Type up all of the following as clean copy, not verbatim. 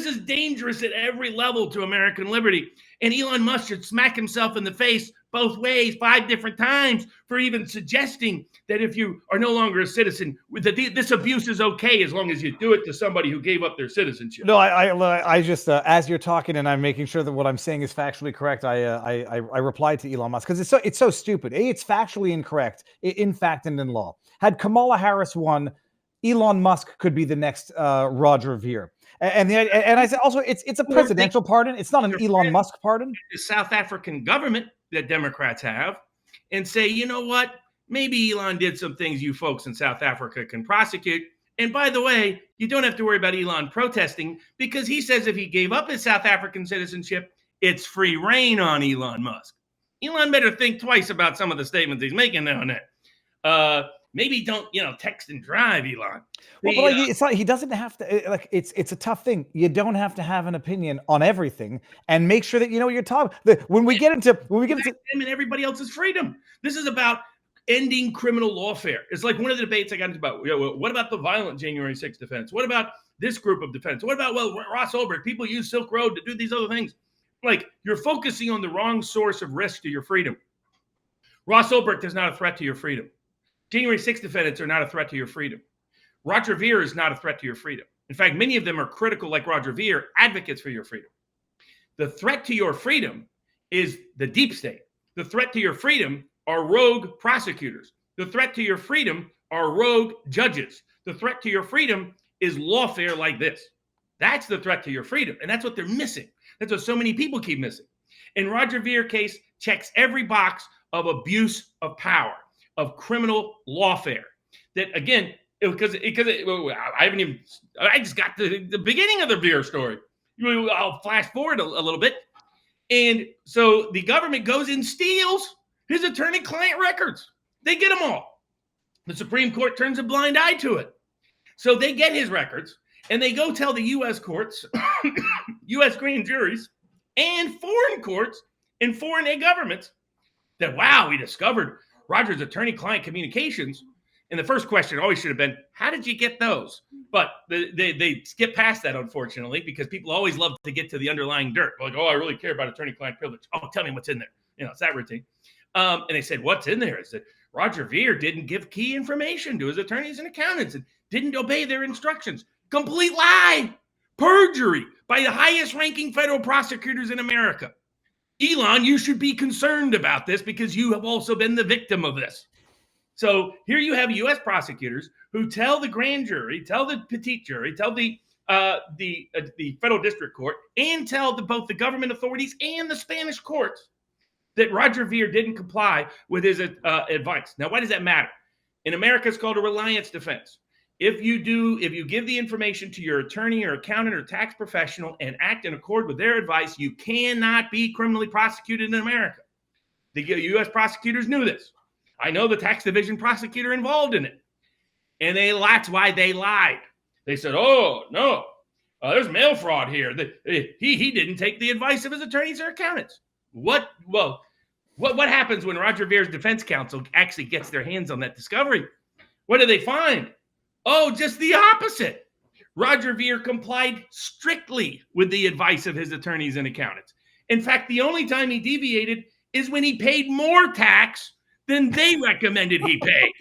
is dangerous at every level to American liberty. And Elon Musk should smack himself in the face both ways 5 different times for even suggesting that if you are no longer a citizen, that this abuse is okay as long as you do it to somebody who gave up their citizenship. No, I just as you're talking and I'm making sure that what I'm saying is factually correct, I replied to Elon Musk because it's so stupid. It's factually incorrect in fact and in law. Had Kamala Harris won, Elon Musk could be the next Roger Ver. And I said also it's a presidential pardon. It's not an Elon Musk pardon. The South African government that Democrats have, and say, you know what? Maybe Elon did some things you folks in South Africa can prosecute. And by the way, you don't have to worry about Elon protesting because he says if he gave up his South African citizenship, it's free reign on Elon Musk. Elon better think twice about some of the statements he's making now and then. Maybe don't, text and drive, Elon. Well, but it's not. He doesn't have to. It's a tough thing. You don't have to have an opinion on everything, and make sure that you know what you're talking. When we get into him and everybody else's freedom, this is about ending criminal lawfare. It's like one of the debates I got into about. What about the violent January 6th defense? What about this group of defense? What about Ross Ulbricht? People use Silk Road to do these other things. Like you're focusing on the wrong source of risk to your freedom. Ross Ulbricht is not a threat to your freedom. January 6th defendants are not a threat to your freedom. Roger Ver is not a threat to your freedom. In fact, many of them are critical, like Roger Ver, advocates for your freedom. The threat to your freedom is the deep state. The threat to your freedom are rogue prosecutors. The threat to your freedom are rogue judges. The threat to your freedom is lawfare like this. That's the threat to your freedom. And that's what they're missing. That's what so many people keep missing. And Roger Ver case checks every box of abuse of power, of criminal lawfare. That again, because I just got the beginning of the Ver story. I'll flash forward a little bit. And so the government goes and steals his attorney-client records. They get them all. The Supreme Court turns a blind eye to it. So they get his records and they go tell the U.S. courts, U.S. grand juries, and foreign courts and foreign governments that, wow, we discovered Roger's attorney-client communications. And the first question always should have been, how did you get those? But they skip past that, unfortunately, because people always love to get to the underlying dirt. Like, oh, I really care about attorney-client privilege. Oh, tell me what's in there. It's that routine. And they said, what's in there is that Roger Ver didn't give key information to his attorneys and accountants and didn't obey their instructions. Complete lie. Perjury by the highest-ranking federal prosecutors in America. Elon, you should be concerned about this because you have also been the victim of this. So here you have U.S. prosecutors who tell the grand jury, tell the petite jury, tell the federal district court, and tell both the government authorities and the Spanish courts that Roger Ver didn't comply with his advice. Now, why does that matter? In America, it's called a reliance defense. If you give the information to your attorney or accountant or tax professional and act in accord with their advice, you cannot be criminally prosecuted in America. The U.S. prosecutors knew this. I know the tax division prosecutor involved in it. And that's why they lied. They said, oh, no, there's mail fraud here. He didn't take the advice of his attorneys or accountants. What happens when Roger Ver's defense counsel actually gets their hands on that discovery? What do they find? Oh, just the opposite. Roger Ver complied strictly with the advice of his attorneys and accountants. In fact, the only time he deviated is when he paid more tax than they recommended he pay.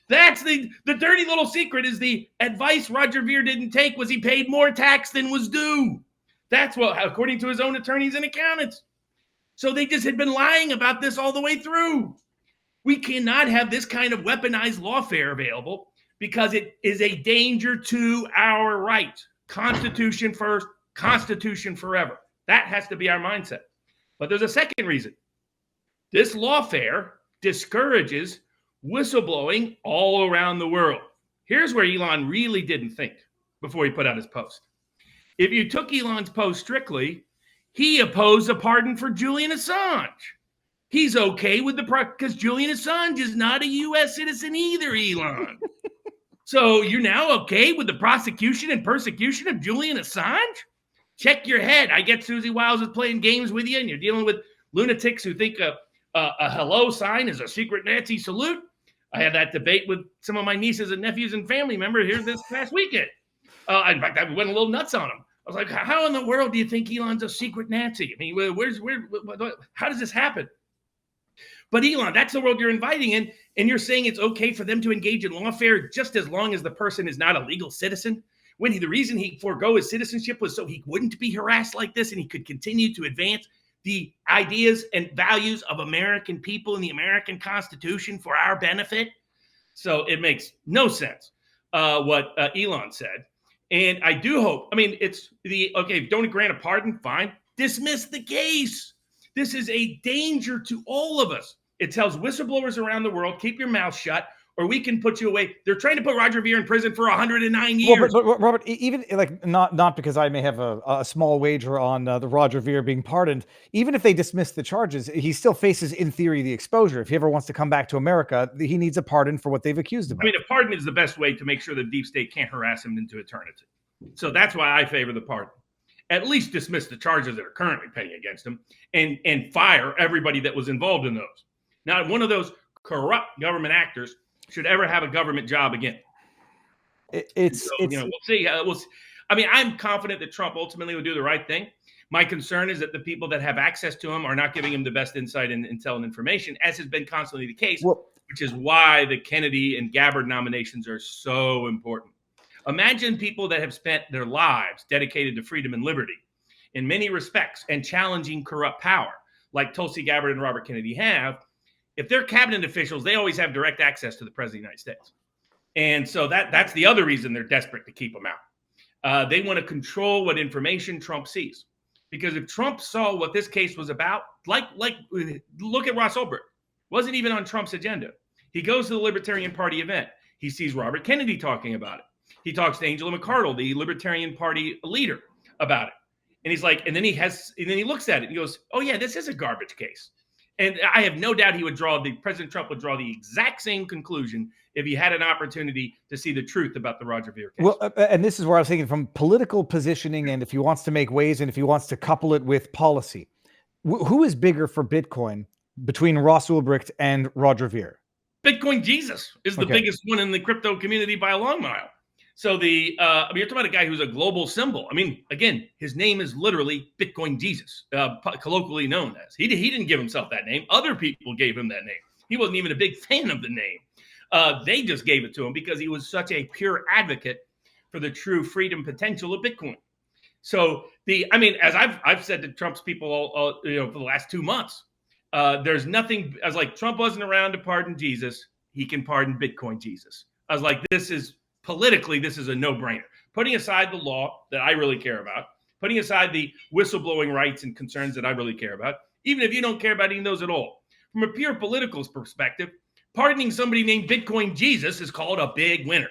That's the dirty little secret is the advice Roger Ver didn't take was he paid more tax than was due. That's what, according to his own attorneys and accountants. So they just had been lying about this all the way through. We cannot have this kind of weaponized lawfare available because it is a danger to our rights. Constitution first, Constitution forever. That has to be our mindset. But there's a second reason. This lawfare discourages whistleblowing all around the world. Here's where Elon really didn't think before he put out his post. If you took Elon's post strictly, he opposed a pardon for Julian Assange. He's okay with because Julian Assange is not a U.S. citizen either, Elon. So you're now okay with the prosecution and persecution of Julian Assange? Check your head. I get Susie Wiles is playing games with you, and you're dealing with lunatics who think a hello sign is a secret Nazi salute. I had that debate with some of my nieces and nephews and family members here this past weekend. In fact, I went a little nuts on them I was like, how in the world do you think Elon's a secret Nazi? I mean, how does this happen? But Elon, that's the world you're inviting in, and you're saying it's okay for them to engage in lawfare just as long as the person is not a legal citizen? When the reason he forego his citizenship was so he wouldn't be harassed like this and he could continue to advance the ideas and values of American people and the American Constitution for our benefit. So it makes no sense what Elon said. And I do hope, I mean, it's okay, don't grant a pardon, fine. Dismiss the case. This is a danger to all of us. It tells whistleblowers around the world, keep your mouth shut, or we can put you away. They're trying to put Roger Ver in prison for 109 years. Well, but Robert, even like not because I may have a small wager on the Roger Ver being pardoned. Even if they dismiss the charges, he still faces, in theory, the exposure. If he ever wants to come back to America, he needs a pardon for what they've accused him of. I mean, a pardon is the best way to make sure the deep state can't harass him into eternity. So that's why I favor the pardon. At least dismiss the charges that are currently pending against him and fire everybody that was involved in those. Not one of those corrupt government actors should ever have a government job again. We'll see. I mean, I'm confident that Trump ultimately will do the right thing. My concern is that the people that have access to him are not giving him the best insight and intel and information, as has been constantly the case, which is why the Kennedy and Gabbard nominations are so important. Imagine people that have spent their lives dedicated to freedom and liberty in many respects and challenging corrupt power, like Tulsi Gabbard and Robert Kennedy have. If they're cabinet officials, they always have direct access to the president of the United States. And so that's the other reason they're desperate to keep them out. They want to control what information Trump sees. Because if Trump saw what this case was about, like look at Ross Ulbricht. Wasn't even on Trump's agenda. He goes to the Libertarian Party event. He sees Robert Kennedy talking about it. He talks to Angela McArdle, the Libertarian Party leader, about it. And he's like, and then he looks at it and he goes, oh yeah, this is a garbage case. And I have no doubt President Trump would draw the exact same conclusion if he had an opportunity to see the truth about the Roger Ver case. Well, and this is where I was thinking from political positioning, and if he wants to make waves and if he wants to couple it with policy, who is bigger for Bitcoin between Ross Ulbricht and Roger Ver? Bitcoin Jesus is the biggest one in the crypto community by a long mile. So you're talking about a guy who's a global symbol. I mean, again, his name is literally Bitcoin Jesus, colloquially known as. He didn't give himself that name. Other people gave him that name. He wasn't even a big fan of the name. They just gave it to him because he was such a pure advocate for the true freedom potential of Bitcoin. So as I've said to Trump's people, for the last 2 months, there's nothing. I was like, Trump wasn't around to pardon Jesus. He can pardon Bitcoin Jesus. I was like, politically, this is a no-brainer. Putting aside the law that I really care about, putting aside the whistleblowing rights and concerns that I really care about, even if you don't care about any of those at all. From a pure political perspective, pardoning somebody named Bitcoin Jesus is called a big winner.